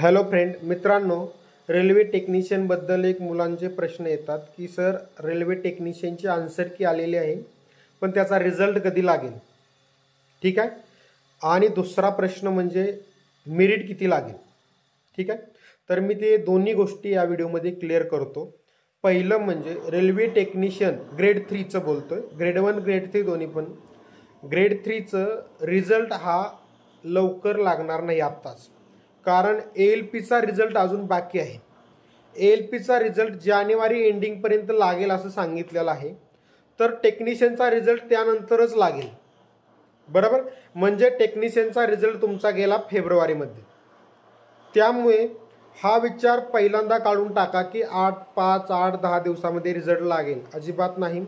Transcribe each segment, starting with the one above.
Hello friend, मित्रांनो, railway टेक्निशियनबद्दल एक मुलांचे प्रश्न येतात की सर रेल्वे टेक्निशियनची आन्सर की आलेली आहे पण त्याचा रिझल्ट कधी लागेल. ठीक आहे. आणि दुसरा प्रश्न म्हणजे मेरिट किती लागेल. ठीक आहे. तर मी ते दोन्ही गोष्टी या व्हिडिओमध्ये क्लिअर करतो. पहिलं म्हणजे रेल्वे टेक्निशियन ग्रेड 3चं बोलतोय. ग्रेड 1 ग्रेड 3 दोन्ही पण. ग्रेड 3चं रिझल्ट हा लवकर लागणार नाही आत्ताच, कारण ALPचा रिझल्ट अजून बाकी आहे. ALPचा रिझल्ट जानेवारी एंडिंगपर्यंत लागेल असं सांगितलेलं आहे. तर टेक्निशियनचा रिझल्ट त्यानंतरच लागेल. बरोबर. म्हणजे टेक्निशियनचा रिझल्ट तुमचा गेला फेब्रुवारीमध्ये. त्यामुळे हा विचार पहिल्यांदा काढून टाका की 5, 8, 10 दिवसामध्ये रिझल्ट लागेल. अजिबात नाही.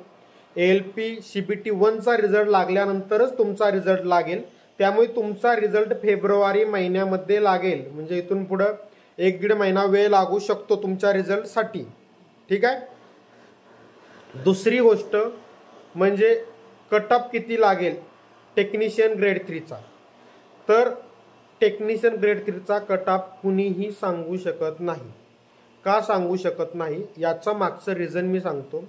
ALP CBT 1चा रिझल्ट लागल्यानंतरच तुमचा रिझल्ट लागेल. त्यामुळे तुमचा रिझल्ट फेब्रुवारी महिन्यामध्ये लागेल. म्हणजे इथून पुढं 1-1.5 महिना वेळ लागू शकतो तुमच्या रिझल्टसाठी. ठीक आहे. दुसरी गोष्ट म्हणजे कट ऑफ किती लागेल टेक्निशियन ग्रेड 3चा. तर टेक्निशियन ग्रेड 3चा कट ऑफ कुणीही सांगू शकत नाही. का सांगू शकत नाही याचा मागचं रिझन मी सांगतो.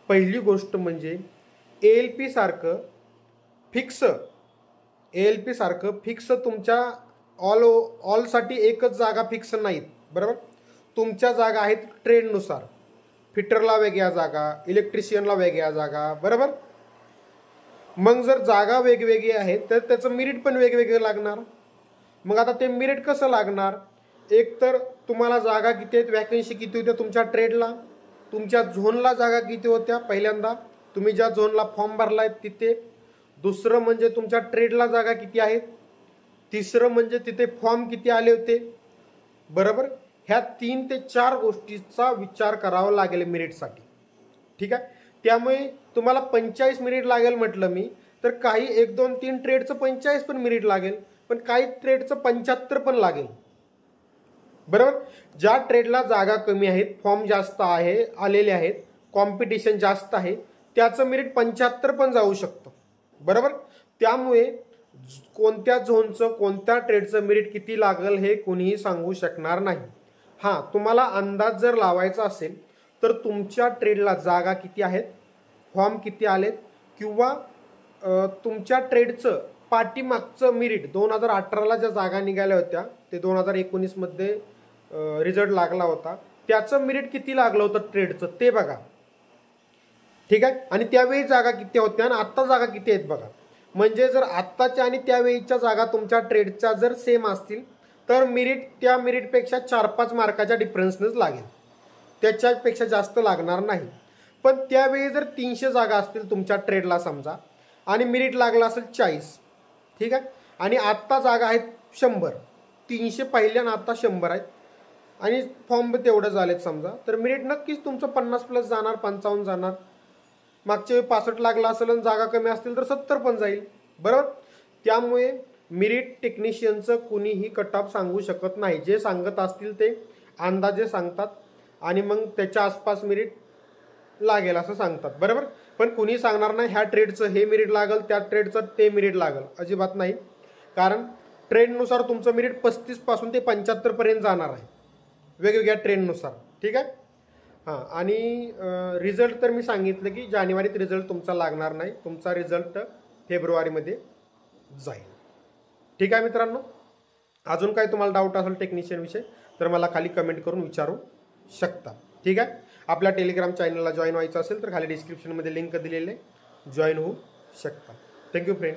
पहिली गोष्ट म्हणजे ALP सारखं फिक्स तुमच्या ऑलसाठी एकच जागा फिक्स नाहीत. बरोबर. तुमच्या जागा आहेत ट्रेडनुसार. फिटरला वेगळ्या जागा, इलेक्ट्रिशियनला वेगळ्या जागा. बरोबर. मग जर जागा वेगवेगळी आहेत तर त्याचं मेरिट पण वेगवेगळं लागणार. मग आता ते मेरिट कसं लागणार. एक तर तुम्हाला जागा किती आहेत, वॅकन्सी किती होत्या तुमच्या ट्रेडला, तुमच्या झोनला जागा किती होत्या पहिल्यांदा, तुम्ही ज्या झोनला फॉर्म भरलाय तिथे. दुसरं म्हणजे तुमच्या ट्रेडला जागा किती आहेत. तिसरं म्हणजे तिथे फॉर्म किती आले होते. बरोबर. ह्या 3 ते 4 गोष्टीचा विचार करावा लागेल मेरिटसाठी. ठीक आहे. त्यामुळे तुम्हाला 45 मेरिट लागेल म्हटलं मी, तर काही 1, 2, 3 ट्रेडचं 45 पण मेरिट लागेल, पण काही ट्रेडचं 75 पण लागेल. बरोबर. ज्या ट्रेडला जागा कमी आहेत, फॉर्म जास्त आहे आलेले आहेत, कॉम्पिटिशन जास्त आहे, त्याचं मेरिट 75 पण जाऊ शकतं. बरोबर. त्यामुळे कोणत्या झोनचं कोणत्या ट्रेडचं मेरिट किती लागेल हे कोणीही सांगू शकणार नाही. हां, तुम्हाला अंदाज जर लावायचा असेल तर तुमच्या ट्रेडला जागा किती आहेत, फॉर्म किती आलेत, किंवा तुमच्या ट्रेडचं पाठीमागचं मेरिट 2018ला ज्या जागा निघाल्या होत्या ते 2019मध्ये रिझल्ट लागला होता, त्याचं मेरिट किती लागलं होतं ट्रेडचं ते बघा. ठीक आहे. आणि त्यावेळी जागा किती होत्या आणि आत्ता जागा किती आहेत बघा. म्हणजे जर आत्ताच्या आणि त्यावेळीच्या जागा तुमच्या ट्रेडच्या जर सेम असतील तर मेरिट त्या मेरिटपेक्षा 4-5 मार्काच्या डिफरन्सनेच लागेल. त्याच्यापेक्षा जास्त लागणार नाही. पण त्यावेळी जर 300 जागा असतील तुमच्या ट्रेडला समजा आणि मेरिट लागला असेल 40. ठीक आहे. आणि आत्ता जागा आहेत 100. 300 पहिल्या आणि आता 100 आहेत आणि फॉर्म तेवढं झालेत समजा, तर मेरिट नक्कीच तुमचं 50+ जाणार, 55 जाणार. मागच्या वेळी 65 लागला असेल आणि जागा कमी असतील तर 70 पण जाईल. बरोबर. त्यामुळे मेरिट टेक्निशियनचं कुणीही कट ऑफ सांगू शकत नाही. जे सांगत असतील ते अंदाजे सांगतात आणि मग त्याच्या आसपास मेरिट लागेल असं सांगतात. बरोबर. पण कुणी सांगणार नाही ह्या ट्रेडचं हे मेरिट लागेल, त्या ट्रेडचं ते मेरिट लागेल. अजिबात नाही. कारण ट्रेडनुसार तुमचं मेरिट 35 पासून ते 75 पर्यंत जाणार आहे वेगवेगळ्या ट्रेडनुसार. ठीक आहे. हां. आणि रिझल्ट तर मी सांगितलं की जानेवारीत रिझल्ट तुमचा लागणार नाही, तुमचा रिझल्ट फेब्रुवारीमध्ये जाईल. ठीक आहे मित्रांनो. अजून काय तुम्हाला डाऊट असेल टेक्निशियन विषय तर मला खाली कमेंट करून विचारू शकता. ठीक आहे. आपल्या टेलिग्राम चॅनलला जॉईन व्हायचं असेल तर खाली डिस्क्रिप्शनमध्ये लिंक दिलेले जॉईन होऊ शकता. Thank you friend.